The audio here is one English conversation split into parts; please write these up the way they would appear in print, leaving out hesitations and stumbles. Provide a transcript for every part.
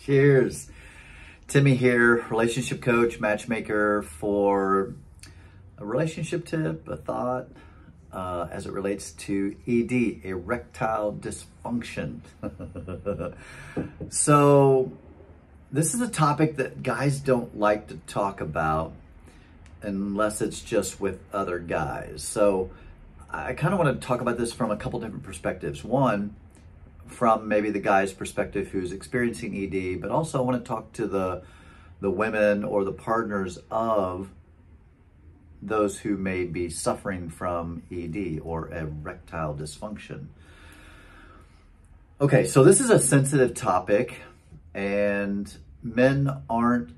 Cheers. Timmy here, relationship coach, matchmaker for a relationship tip, a thought as it relates to ED, erectile dysfunction. So this is a topic that guys don't like to talk about unless it's just with other guys. So I kind of want to talk about this from a couple different perspectives. One, from maybe the guy's perspective who's experiencing ED, but also I want to talk to the women or the partners of those who may be suffering from ED or erectile dysfunction. Okay, so this is a sensitive topic, and men aren't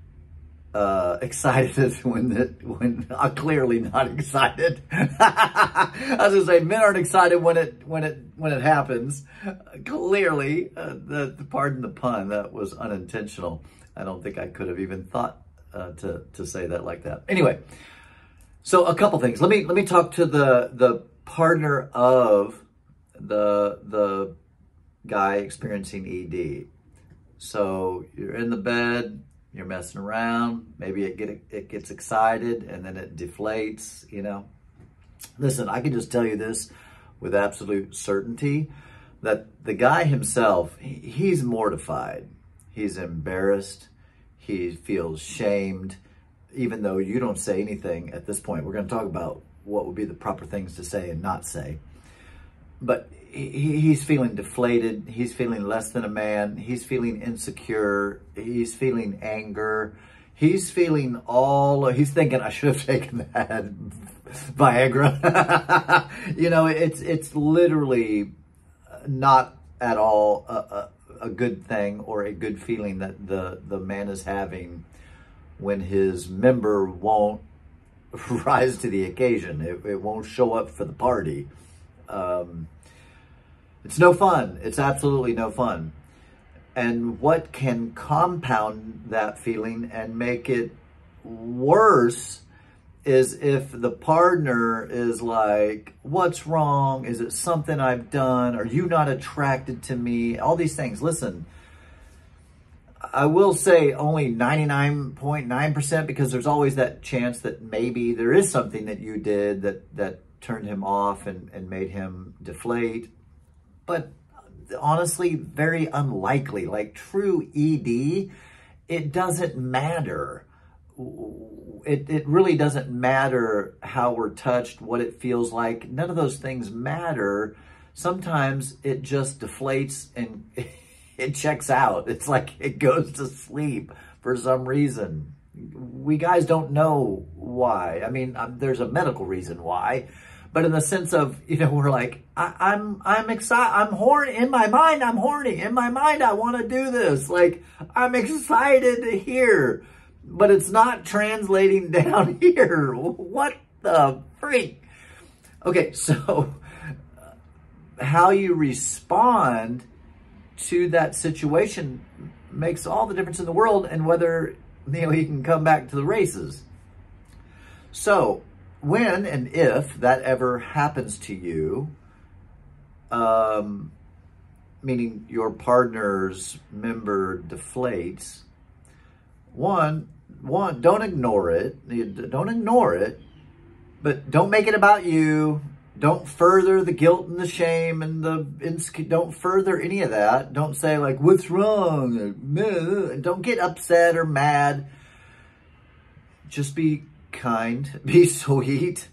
excited when clearly not excited. I was gonna say men aren't excited when it happens. Clearly, pardon the pun, that was unintentional. I don't think I could have even thought to say that like that. Anyway, so a couple things. Let me talk to the partner of the guy experiencing ED. So you're in the bed. You're messing around, maybe it gets excited and then it deflates, you know. Listen, I can just tell you this with absolute certainty, that the guy himself, he's mortified. He's embarrassed. He feels shamed, even though you don't say anything at this point. We're going to talk about what would be the proper things to say and not say. But he's feeling deflated. He's feeling less than a man. He's feeling insecure. He's feeling anger. He's feeling he's thinking, I should have taken that Viagra. You know, it's literally not at all a good thing or a good feeling that the man is having when his member won't rise to the occasion. It won't show up for the party. It's no fun. It's absolutely no fun. And what can compound that feeling and make it worse is if the partner is like, what's wrong? Is it something I've done? Are you not attracted to me? All these things. Listen, I will say only 99.9% because there's always that chance that maybe there is something that you did that turned him off and made him deflate. But honestly, very unlikely. Like true ED, it doesn't matter. It really doesn't matter how we're touched, what it feels like. None of those things matter. Sometimes it just deflates and it checks out. It's like it goes to sleep for some reason. We guys don't know why. I mean, there's a medical reason why. But in the sense of, you know, we're like, I'm excited, I'm horny, in my mind, I'm horny, in my mind, I want to do this. Like, I'm excited to hear, but it's not translating down here. What the freak? Okay, so how you respond to that situation makes all the difference in the world and whether, you know, he can come back to the races. So, when and if that ever happens to you, meaning your partner's member deflates, one, don't ignore it. Don't ignore it, but don't make it about you. Don't further the guilt and the shame and don't further any of that. Don't say like, what's wrong? Don't get upset or mad. Just be kind, be sweet,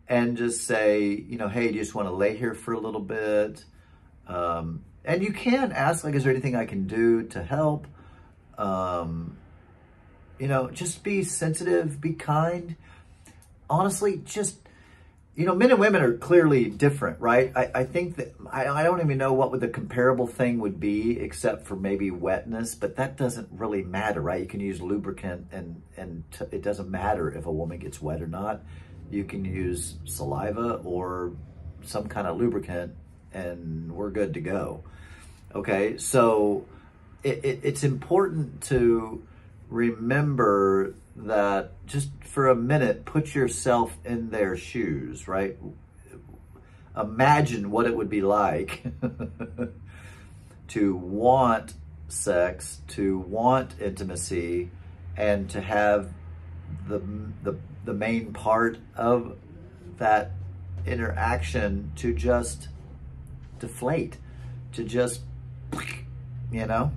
and just say, you know, hey, do you just want to lay here for a little bit? And you can ask, like, is there anything I can do to help? You know, just be sensitive, be kind. Honestly, just, you know, men and women are clearly different, right? I think that, I don't even know what the comparable thing would be except for maybe wetness, but that doesn't really matter, right? You can use lubricant and it doesn't matter if a woman gets wet or not. You can use saliva or some kind of lubricant and we're good to go. Okay, so it's important to remember that just for a minute, put yourself in their shoes, right? Imagine what it would be like to want sex, to want intimacy, and to have the main part of that interaction to just deflate, to just, you know,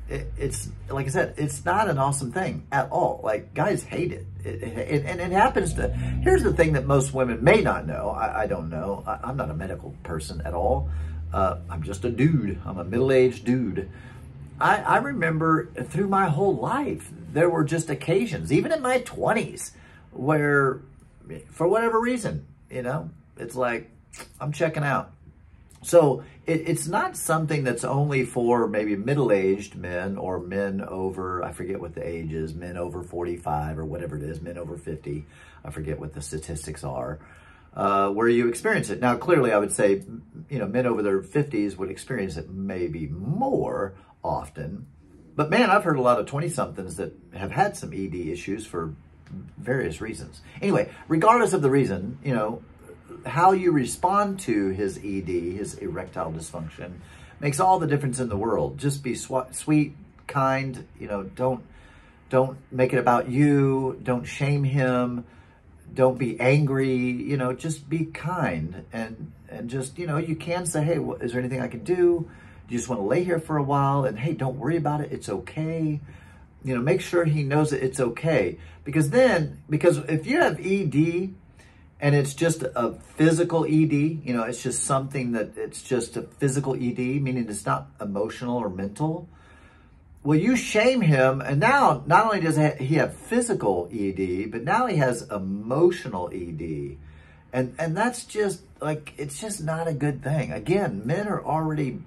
it's like I said, it's not an awesome thing at all. Like, guys hate it. And it happens to, here's the thing that most women may not know. I don't know. I'm not a medical person at all. I'm just a dude. I'm a middle-aged dude. I remember through my whole life, there were just occasions, even in my 20s, where for whatever reason, you know, it's like, I'm checking out. So it's not something that's only for maybe middle-aged men or men over, I forget what the age is, men over 45 or whatever it is, men over 50. I forget what the statistics are, where you experience it. Now, clearly, I would say, you know, men over their 50s would experience it maybe more often. But man, I've heard a lot of 20-somethings that have had some ED issues for various reasons. Anyway, regardless of the reason, you know, how you respond to his ED, his erectile dysfunction, makes all the difference in the world. Just be sweet, kind, you know, don't make it about you, don't shame him, don't be angry, you know, just be kind and just, you know, you can say, hey, is there anything I can do? Do you just want to lay here for a while? And hey, don't worry about it, it's okay. You know, make sure he knows that it's okay. Because if you have ED, and it's just a physical ED, you know, it's just something that it's just a physical ED, meaning it's not emotional or mental. Well, you shame him, and now not only does he have physical ED, but now he has emotional ED. And that's just like, it's just not a good thing. Again, men are already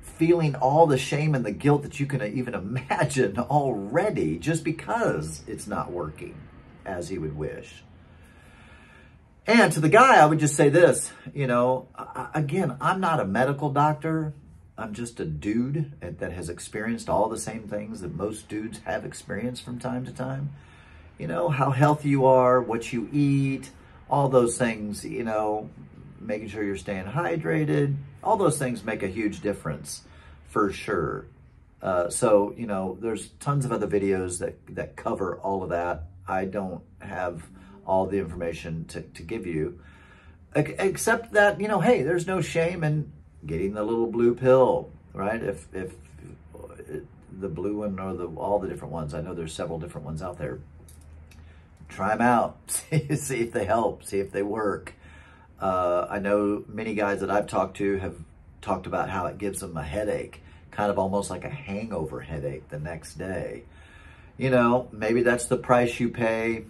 feeling all the shame and the guilt that you can even imagine already, just because it's not working as he would wish. And to the guy, I would just say this, you know, again, I'm not a medical doctor. I'm just a dude that has experienced all the same things that most dudes have experienced from time to time. You know, how healthy you are, what you eat, all those things, you know, making sure you're staying hydrated. All those things make a huge difference for sure. So, you know, there's tons of other videos that cover all of that. I don't have all the information to give you, except that, you know, hey, there's no shame in getting the little blue pill, right? If the blue one or all the different ones, I know there's several different ones out there. Try them out, see if they help, see if they work. I know many guys that I've talked to have talked about how it gives them a headache, kind of almost like a hangover headache the next day. You know, maybe that's the price you pay.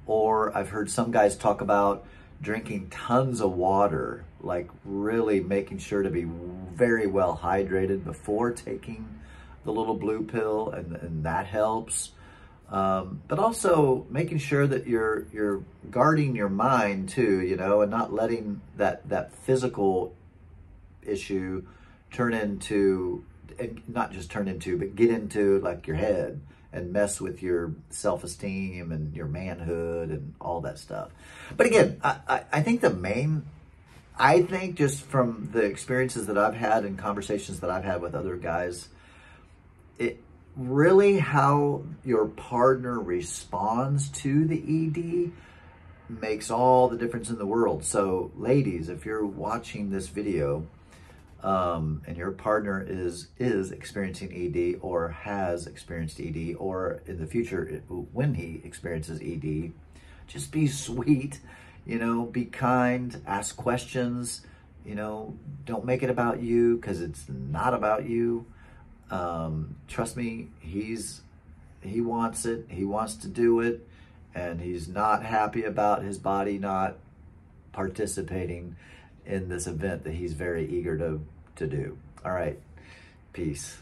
Or I've heard some guys talk about drinking tons of water, like really making sure to be very well hydrated before taking the little blue pill, and that helps. But also making sure that you're guarding your mind too, you know, and not letting that physical issue turn into, and not just turn into, but get into like your head and mess with your self-esteem and your manhood and all that stuff. But again, I think just from the experiences that I've had and conversations that I've had with other guys, it really how your partner responds to the ED makes all the difference in the world. So ladies, if you're watching this video, and your partner is experiencing ED or has experienced ED, or in the future when he experiences ED, just be sweet, you know, be kind, ask questions, you know, don't make it about you, because it's not about you. Trust me, he wants it, he wants to do it, and he's not happy about his body not participating in this event that he's very eager to do. All right, peace.